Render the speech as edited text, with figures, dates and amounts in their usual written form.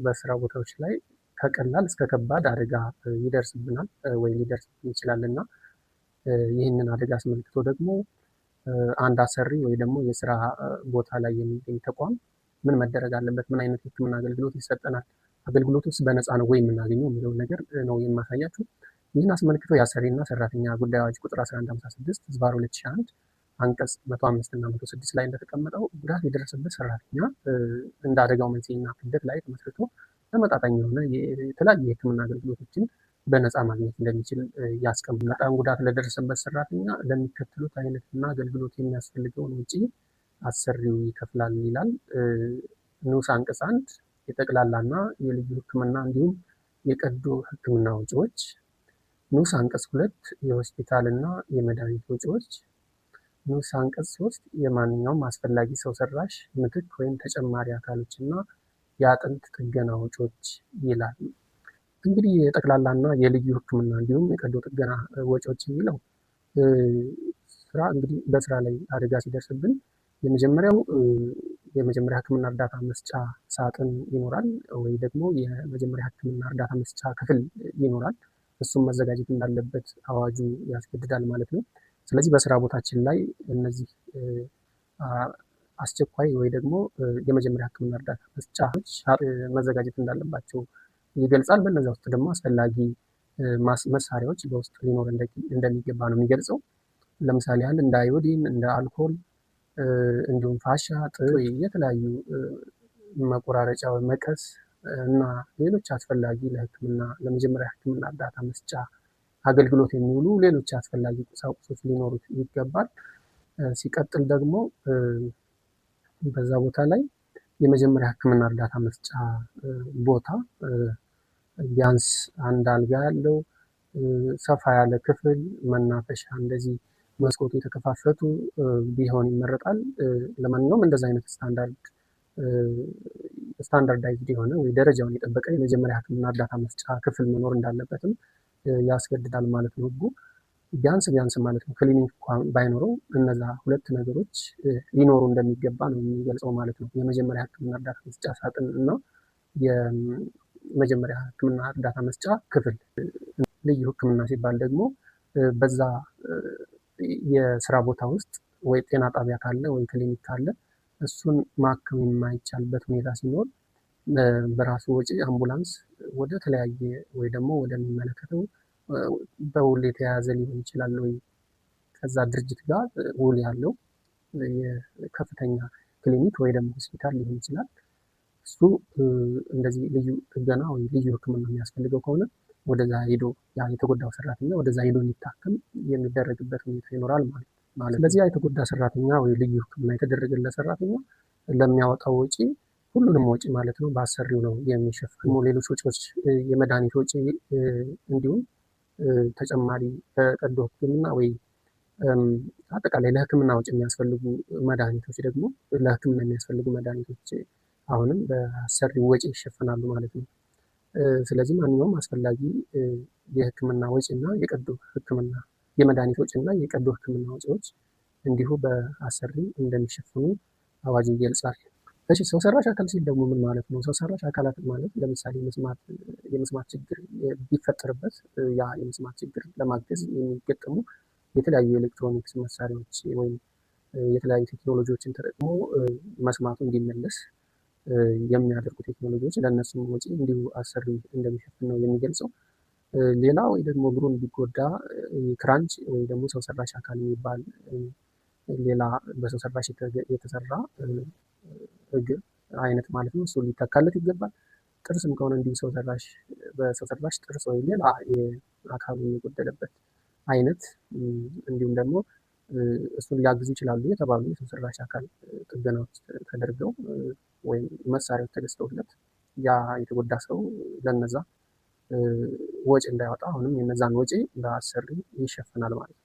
በስራ ቦታዎች ላይ ከቀላል እስከ ከባድ አደጋ ይደርስብናል ወይ ሊደርስብን ይችላል እና ይህንን አደጋ አስመልክቶ ደግሞ አንድ አሰሪ ወይ ደግሞ የስራ ቦታ ላይ የሚገኝ ተቋም ምን መደረግ አለበት፣ ምን አይነት የህክምና አገልግሎት ይሰጠናል፣ አገልግሎቱስ በነፃ ነው ወይ የምናገኘው የሚለውን ነገር ነው የማሳያችሁ። ይህን አስመልክቶ የአሰሪና ሰራተኛ ጉዳይ አዋጅ ቁጥር 1156 ህዝባር 2001 አንቀጽ 105 እና 106 ላይ እንደተቀመጠው ጉዳት የደረሰበት ሰራተኛ እንደ አደጋው መንስኤና ክብደት ላይ ተመስርቶ ተመጣጣኝ የሆነ የተለያዩ የህክምና አገልግሎቶችን በነፃ ማግኘት እንደሚችል ያስቀምጣል። በጣም ጉዳት ለደረሰበት ሰራተኛ ለሚከተሉት አይነትና አገልግሎት የሚያስፈልገውን ወጪ አሰሪው ይከፍላል ይላል። ንዑስ አንቀጽ 1 የጠቅላላና የልዩ ህክምና እንዲሁም የቀዶ ህክምና ወጪዎች። ንዑስ አንቀጽ 2 የሆስፒታልና የመድኃኒት ወጪዎች። ንዑስ አንቀጽ 3 የማንኛውም አስፈላጊ ሰው ሰራሽ ምትክ ወይም ተጨማሪ አካሎችና የአጥንት ጥገና ወጪዎች ይላል። እንግዲህ የጠቅላላና የልዩ ህክምና እንዲሁም የቀዶ ጥገና ወጪዎች የሚለው ስራ እንግዲህ በስራ ላይ አደጋ ሲደርስብን የመጀመሪያው የመጀመሪያ ህክምና እርዳታ መስጫ ሳጥን ይኖራል ወይ ደግሞ የመጀመሪያ ህክምና እርዳታ መስጫ ክፍል ይኖራል። እሱም መዘጋጀት እንዳለበት አዋጁ ያስገድዳል ማለት ነው። ስለዚህ በስራ ቦታችን ላይ እነዚህ አስቸኳይ ወይ ደግሞ የመጀመሪያ ህክምና እርዳታ መስጫዎች መዘጋጀት እንዳለባቸው ይገልጻል። በነዛ ውስጥ ደግሞ አስፈላጊ መሳሪያዎች በውስጥ ሊኖር እንደሚገባ ነው የሚገልጸው። ለምሳሌ ያህል እንደ አዮዲን፣ እንደ አልኮል እንዲሁም ፋሻ፣ የተለያዩ መቆራረጫ፣ መቀስ እና ሌሎች አስፈላጊ ለህክምና ለመጀመሪያ ህክምና እርዳታ መስጫ አገልግሎት የሚውሉ ሌሎች አስፈላጊ ቁሳቁሶች ሊኖሩት ይገባል። ሲቀጥል ደግሞ በዛ ቦታ ላይ የመጀመሪያ ህክምና እርዳታ መስጫ ቦታ ቢያንስ አንድ አልጋ ያለው ሰፋ ያለ ክፍል፣ መናፈሻ፣ እንደዚህ መስኮቱ የተከፋፈቱ ቢሆን ይመረጣል። ለማንኛውም እንደዚህ አይነት ስታንዳርዳይዝድ የሆነ ወይ ደረጃውን የጠበቀ የመጀመሪያ ህክምና እርዳታ መስጫ ክፍል መኖር እንዳለበትም ያስገድዳል ማለት ነው ህጉ። ቢያንስ ማለት ነው ክሊኒክ እንኳን ባይኖረው እነዛ ሁለት ነገሮች ሊኖሩ እንደሚገባ ነው የሚገልጸው ማለት ነው። የመጀመሪያ ህክምና እርዳታ መስጫ ሳጥን እና የመጀመሪያ ህክምና እርዳታ መስጫ ክፍል። ልዩ ህክምና ሲባል ደግሞ በዛ የስራ ቦታ ውስጥ ወይ ጤና ጣቢያ ካለ ወይ ክሊኒክ ካለ እሱን ማከም የማይቻልበት ሁኔታ ሲኖር በራሱ ወጪ አምቡላንስ ወደ ተለያየ ወይ ደግሞ ወደሚመለከተው በውል የተያያዘ ሊሆን ይችላል ወይ ከዛ ድርጅት ጋር ውል ያለው የከፍተኛ ክሊኒክ ወይ ደግሞ ሆስፒታል ሊሆን ይችላል። እሱ እንደዚህ ልዩ ጥገና ወይ ልዩ ህክምና የሚያስፈልገው ከሆነ ወደዛ ሄዶ ያ የተጎዳው ሰራተኛ ወደዛ ሄዶ እንዲታከም የሚደረግበት ሁኔታ ይኖራል ማለት ነው። ስለዚህ ያ የተጎዳ ሰራተኛ ወይ ልዩ ህክምና የተደረገለት ሰራተኛ ለሚያወጣው ወጪ ሁሉንም ወጪ ማለት ነው በአሰሪው ነው የሚሸፍነው። ሌሎች ወጪዎች የመድኃኒት ወጪ እንዲሁም ተጨማሪ ቀዶ ህክምና ወይ አጠቃላይ ለህክምና ወጪ የሚያስፈልጉ መድኃኒቶች ደግሞ ለህክምና የሚያስፈልጉ መድኃኒቶች አሁንም በአሰሪው ወጪ ይሸፈናሉ ማለት ነው። ስለዚህ ማንኛውም አስፈላጊ የህክምና ወጪ እና የቀዶ ህክምና የመድኃኒት ወጪ እና የቀዶ ህክምና ወጪዎች እንዲሁ በአሰሪ እንደሚሸፍኑ አዋጁ ይገልጻል። እሺ ሰው ሰራሽ አካል ሲል ደግሞ ምን ማለት ነው? ሰው ሰራሽ አካላት ማለት ለምሳሌ የመስማት ችግር ቢፈጠርበት ያ የመስማት ችግር ለማገዝ የሚገጠሙ የተለያዩ የኤሌክትሮኒክስ መሳሪያዎች ወይም የተለያዩ ቴክኖሎጂዎችን ተጠቅሞ መስማቱ እንዲመለስ የሚያደርጉ ቴክኖሎጂዎች ለእነሱም ወጪ እንዲሁ አሰሪ እንደሚሸፍን ነው የሚገልጸው። ሌላ ወይ ደግሞ እግሩን ቢጎዳ ክራንች ወይ ደግሞ ሰው ሰራሽ አካል የሚባል ሌላ በሰው ሰራሽ የተሰራ እግር አይነት ማለት ነው። እሱ ሊተካለት ይገባል። ጥርስም ከሆነ እንዲሁ በሰው ሰራሽ ጥርስ ወይ ሌላ የአካሉ የጎደለበት አይነት እንዲሁም ደግሞ እሱን ሊያግዙ ይችላሉ የተባሉ የሰው ሰራሽ አካል ጥገናዎች ተደርገው ወይም መሳሪያዎች ተገዝተውለት ያ የተጎዳ ሰው ለነዛ ወጪ እንዳያወጣ አሁንም የነዛን ወጪ በአሰሪ ይሸፍናል ማለት ነው።